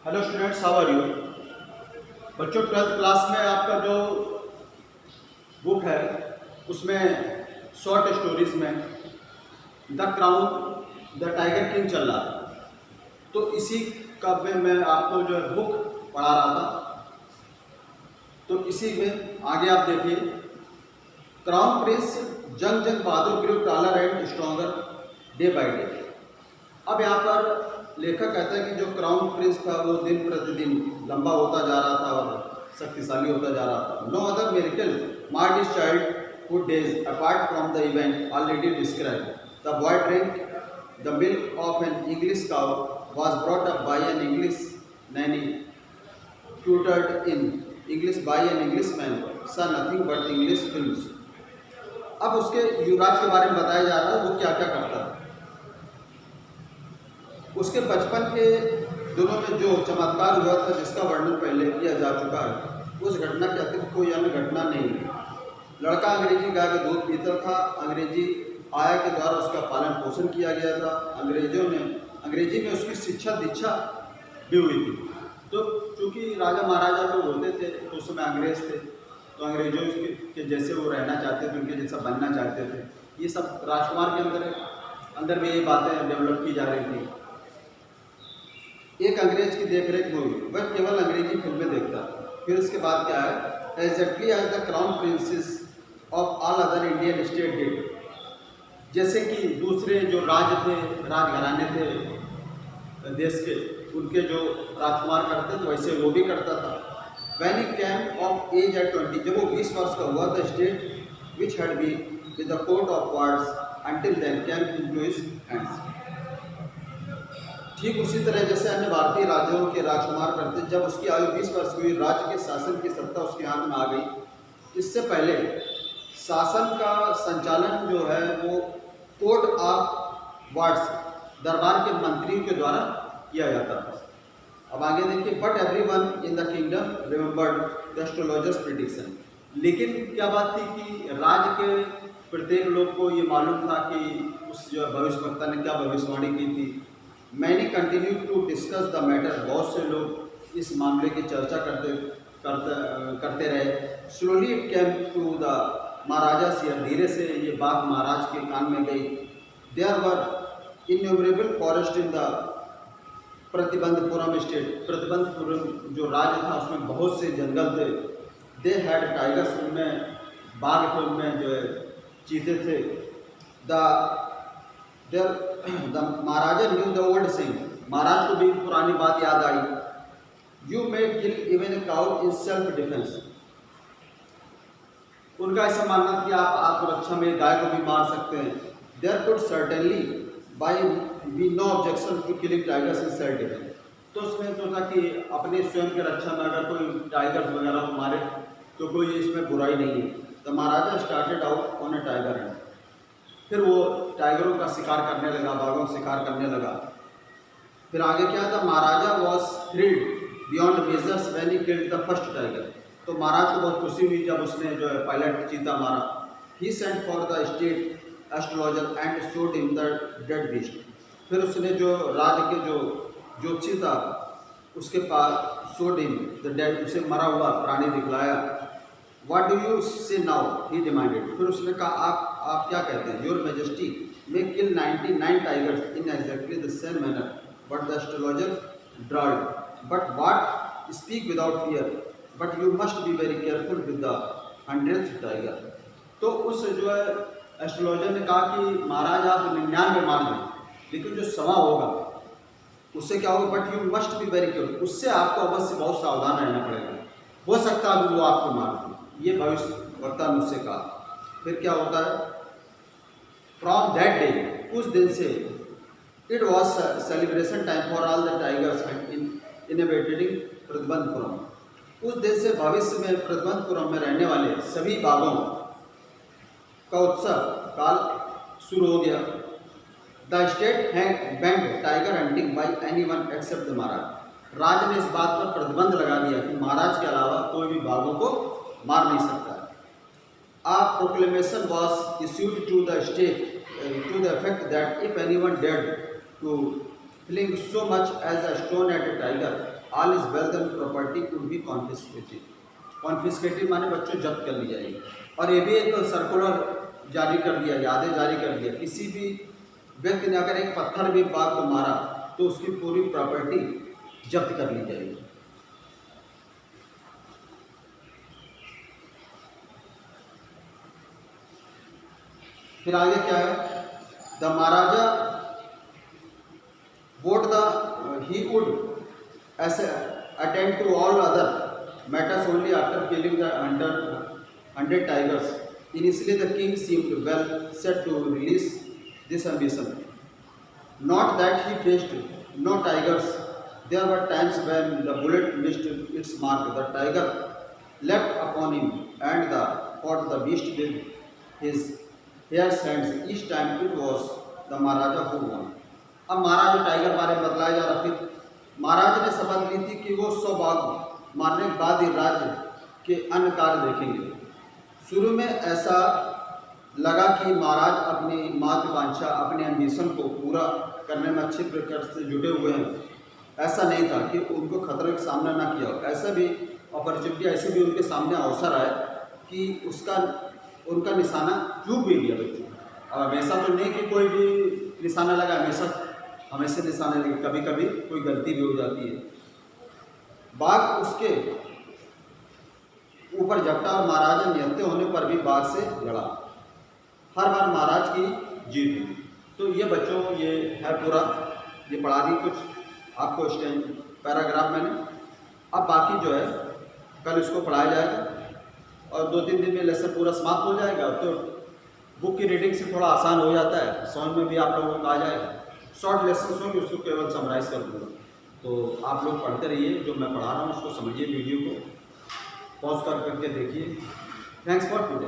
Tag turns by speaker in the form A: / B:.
A: Hello students, how are you. बच्चों, 12th class में आपका जो बुक है उसमें शॉर्ट स्टोरीज में the crown the tiger king चल रहा है। तो इसी का में मैं आपको जो है बुक पढ़ा रहा था। तो इसी में आगे आप देखिए, crown prince Jung Jung Bahadur grow taller and stronger day by day. अब यहाँ पर लेखक कहता है कि जो क्राउन प्रिंस था वो दिन प्रतिदिन लंबा होता जा रहा था और शक्तिशाली होता जा रहा था। No other miracle marked his childhood days apart from the event already described. The boy drink the milk of an English cow was brought up by an English nanny, tutored in English by an Englishman, saw nothing but English films। अब उसके युवराज के बारे में बताया जा रहा है वो क्या क्या करता है। उसके बचपन के दिनों में जो चमत्कार हुआ था जिसका वर्णन पहले किया जा चुका है, उस घटना के अतिरिक्त कोई अन्य घटना नहीं है। लड़का अंग्रेजी गाय के दूध पीता था, अंग्रेजी आया के द्वारा उसका पालन पोषण किया गया था, अंग्रेजी में उसकी शिक्षा दीक्षा भी हुई थी। तो चूँकि राजा महाराजा लोग होते थे तो उस समय अंग्रेज थे, तो अंग्रेजों के जैसे वो रहना चाहते थे, उनके जैसा बनना चाहते थे। ये सब राजकुमार के अंदर में ये बातें डेवलप की जा रही थी। एक अंग्रेज की देखरेख में हुई, वह केवल अंग्रेजी फिल्में देखता। फिर उसके बाद क्या है, exactly as the crown princes of all other Indian state did. जैसे कि दूसरे जो राज्य थे, राजघराने थे देश के, उनके जो राजकुमार करते थे वैसे वो भी करता था। When he came of age at 20, जब वो 20 वर्ष का हुआ था, state which had been with the court of wards until then came into his hands. ठीक उसी तरह जैसे अन्य भारतीय राज्यों के राजकुमार करते, जब उसकी आयु 20 वर्ष हुई, राज्य के शासन की सत्ता उसके हाथ में आ गई। इससे पहले शासन का संचालन जो है वो कोर्ट ऑफ वार्ड्स, दरबार के मंत्रियों के द्वारा किया जाता था। अब आगे देखिए, but everyone in the kingdom remembered the astrologers prediction. लेकिन क्या बात थी कि राज्य के प्रत्येक लोग को ये मालूम था कि उस जो भविष्यवक्ता ने क्या भविष्यवाणी की थी। मैंने continue to discuss the matter, बहुत से लोग इस मामले की चर्चा करते रहे। Slowly it came to the Maharaja सियर, धीरे से ये बात महाराज के कान में गई। There were innumerable forest in the Pratibandhapuram state, Pratibandhapuram जो राज्य था उसमें बहुत से जंगल थे। दे हैड टाइगर्स, उनमें बाघ थे, उनमें जो है चीते थे। The Maharaja knew the old saying, महाराज को भी पुरानी बात याद आई। You may kill even a cow in self defence. उनका ऐसा मानना था कि आप आत्मरक्षा में गाय को भी मार सकते हैं। There could certainly by be no objection to killing tigers in self defence. तो उसमें तो था कि अपने स्वयं की रक्षा में अगर कोई टाइगर्स वगैरह को मारे तो कोई इसमें बुराई नहीं है। The Maharaja started out on A tiger Hunt, फिर वो टाइगरों का शिकार करने लगा, बाघों का शिकार करने लगा। फिर आगे क्या था, Maharaja was thrilled beyond measures when he killed the first tiger. तो महाराज को बहुत खुशी हुई जब उसने जो है पायलट चीता मारा। He sent for the state astrologer and showed him the dead beast. फिर उसने जो राज्य के जो ज्योतिषी था उसके पास शोड हिम द डेड, उसे मरा हुआ प्राणी दिखलाया। What do you say now? He demanded. फिर उसने कहा आप क्या कहते हैं? Your Majesty may kill 99 tigers in exactly the same manner, but the astrologer drawled. But what? Speak without fear. But you must be very careful with the 100th tiger. तो उस जो है एस्ट्रोलॉजर ने कहा कि महाराज आप 99 मार दें, लेकिन जो सवा होगा उससे क्या होगा? But you must be very careful, उससे आपको अवश्य बहुत सावधान रहना पड़ेगा, हो सकता है वो आपको मार दे। ये भविष्य वक्ता ने उससे कहा। फिर क्या होता है, फ्रॉम दैट डे, उस दिन से, it was celebration time for all the tigers innovated Pratibandapuram. उस दिन से भविष्य में प्रतिबंधपुरम में रहने वाले सभी बाघों का उत्सव काल शुरू हो गया। The state had banned tiger hunting by anyone except the Maharaj. राज्य ने इस बात पर प्रतिबंध लगा दिया कि महाराज के अलावा कोई भी बाघों को मार नहीं सकता। A proclamation was issued to the state to the effect that if anyone dared to fling so much as a stone at a tiger all is wealth and property could be confiscated. Confiscated माने बच्चों जब्त कर ली जाएगी। और ये भी एक circular जारी कर दिया, यादें जारी कर दिया, किसी भी व्यक्ति ने अगर एक पत्थर भी बाघ को मारा तो उसकी पूरी प्रॉपर्टी जब्त कर ली जाएगी। फिर आगे क्या है, the Maharaja vowed the he would attend to all other matters only after killing the 100 tigers. Initially the king seemed well set to release this ambition. Not that he faced no tigers. There were times when the bullet missed its mark. The tiger leapt upon him and fought the beast with his hair hands. Each time it was the Maharaja who won. अब महाराज tiger बारे में बतलाया जा रहा। फिर महाराज ने शपथ ली थी कि वो 100 बाघ मारने के बाद ही राज्य के अन्य कार्य देखेंगे। शुरू में ऐसा लगा कि महाराज अपनी महत्वाकांक्षा, अपने एम्बिशन को पूरा करने में अच्छी प्रकार से जुटे हुए हैं। ऐसा नहीं था कि उनको खतरे का सामना ना किया हो। ऐसा भी अपॉर्चुनिटी, ऐसे भी उनके सामने अवसर आए कि उनका निशाना चूक भी गया बच्चों। और हमेशा तो नहीं कि कोई भी निशाना लगा, हमेशा निशाना लगे, कभी कभी कोई गलती भी हो जाती है। बाघ उसके ऊपर झपटा और महाराजा निहत्थे होने पर भी बाघ से लड़ा। हर बार महाराज की जीत हुई। तो ये बच्चों ये है पूरा, ये पढ़ा दी कुछ आपको पैराग्राफ मैंने। अब बाकी जो है कल इसको पढ़ाया जाएगा और 2-3 दिन में लेसन पूरा समाप्त हो जाएगा। तो बुक की रीडिंग से थोड़ा आसान हो जाता है, समझ में भी आप लोगों को आ जाएगा। शॉर्ट लेसन होंगे, उसको केवल समराइज कर दूँगा। तो आप लोग पढ़ते रहिए, जो मैं पढ़ा रहा हूँ उसको समझिए, वीडियो को पॉज करके देखिए। Thanks for today.